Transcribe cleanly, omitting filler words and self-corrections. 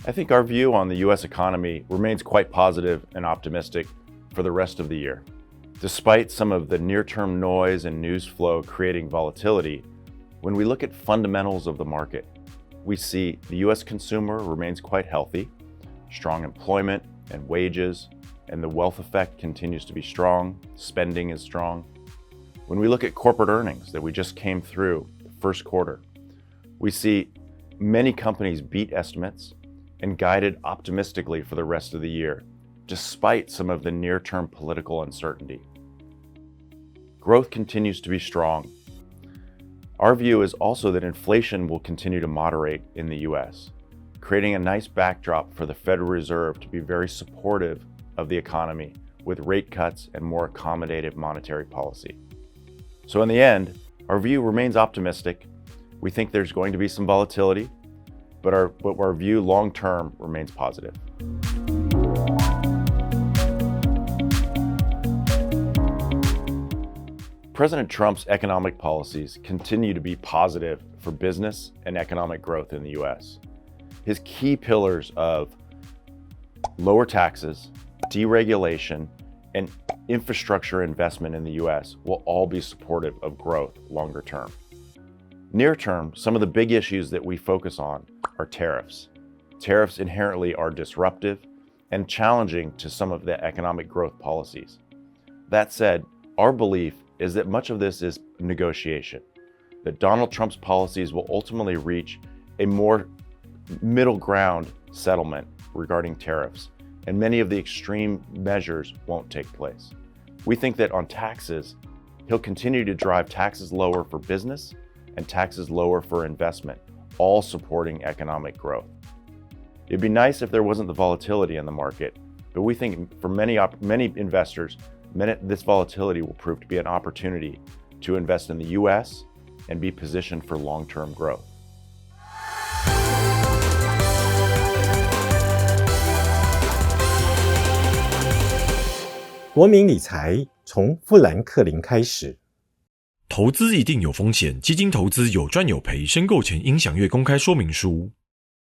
I think our view on the U.S. economy remains quite positive and optimistic for the rest of the year. Despite some of the near-term noise and news flow creating volatility, when we look at fundamentals of the market, we see the U.S. consumer remains quite healthy, strong employment and wages, and the wealth effect continues to be strong, spending is strong. When we look at corporate earnings that we just came through the first quarter, we see many companies beat estimates and guided optimistically for the rest of the year, despite some of the near-term political uncertainty. Growth continues to be strong. Our view is also that inflation will continue to moderate in the US, creating a nice backdrop for the Federal Reserve to be very supportive of the economy with rate cuts and more accommodative monetary policy. So in the end, our view remains optimistic. We think there's going to be some volatility, but our view long-term remains positive. President Trump's economic policies continue to be positive for business and economic growth in the U.S. His key pillars of lower taxes, deregulation, and infrastructure investment in the U.S. will all be supportive of growth longer term. Near term, some of the big issues that we focus on are tariffs. Tariffs inherently are disruptive and challenging to some of the economic growth policies. That said, our belief is that much of this is negotiation, that Donald Trump's policies will ultimately reach a more middle ground settlement regarding tariffs, and many of the extreme measures won't take place. We think that on taxes, he'll continue to drive taxes lower for business and taxes lower for investment, all supporting economic growth. It'd be nice if there wasn't the volatility in the market, but we think for many investors, this volatility will prove to be an opportunity to invest in the U.S. and be positioned for long-term growth. 国民理财从富兰克林开始。投资一定有风险，基金投资有赚有赔，申购前应详阅公开说明书。